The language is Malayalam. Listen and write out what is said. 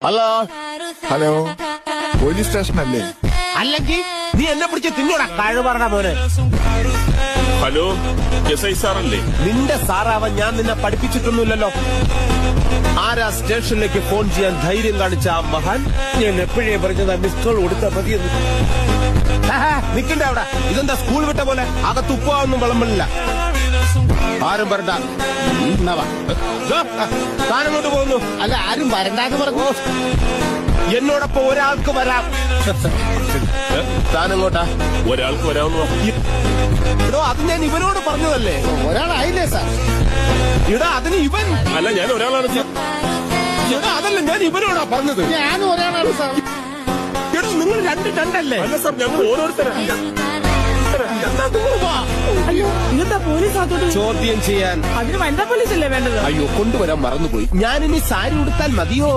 ഹലോ ഹലോ, പോലീസ് സ്റ്റേഷൻ അല്ലേ? അല്ലെങ്കിൽ നീ എന്നെ പിടിച്ച് തിന്നോടാ കഴിവറട മോനെ. ഹലോ എസ് ഐ സാറല്ലേ? നിന്റെ സാറാവാൻ ഞാൻ നിന്നെ പഠിപ്പിച്ചിട്ടൊന്നുമില്ലല്ലോ. ആരാ സ്റ്റേഷനിലേക്ക് ഫോൺ ചെയ്യാൻ ധൈര്യം കാണിച്ച ആ മഹാൻ? ഞാൻ എപ്പോഴേ പറഞ്ഞതാ മിസ് കോൾ കൊടുത്താ മതിയെന്ന്. നിക്കണ്ട അവിടെ. ഇതെന്താ സ്കൂൾ വിട്ട പോലെ? അകത്ത് ഉപ്പാവൊന്നും വിളമ്പില്ല. ആരും വരണ്ട. താനങ്ങോട്ട് പോകുന്നു. അല്ല, ആരും വരണ്ടാന്ന് പറഞ്ഞു. എന്നോടൊപ്പം ഒരാൾക്ക് വരാം. താനങ്ങോട്ടാ? ഒരാൾക്ക് വരാമെന്ന് പറഞ്ഞു. ഇടോ, അത് ഞാൻ ഇവനോട് പറഞ്ഞതല്ലേ? ഒരാളായില്ലേ സാർ? ഇടാ, അതിന് ഇവൻ അല്ല, ഞാൻ ഒരാളാണ് സാർ. ഇടാ, അതല്ല ഞാൻ ഇവനോടാ പറഞ്ഞത്. ഞാനും ഒരാളാണ് സാർ. ഇടോ, നിങ്ങൾ രണ്ടല്ലേ? അല്ല സാർ, ഞങ്ങൾ ഓരോരുത്തരാണ്. അയ്യോ, ഇതെന്താ പോലീസ് അകത്തോട്ട്? ചോദ്യം ചെയ്യാൻ അതിന് വനിതാ പോലീസ് അല്ലേ വേണ്ടത്? അയ്യോ, കൊണ്ടുവരാൻ മറന്നുപോയി. ഞാനിനി സാരി ഉടുത്താൽ മതിയോ?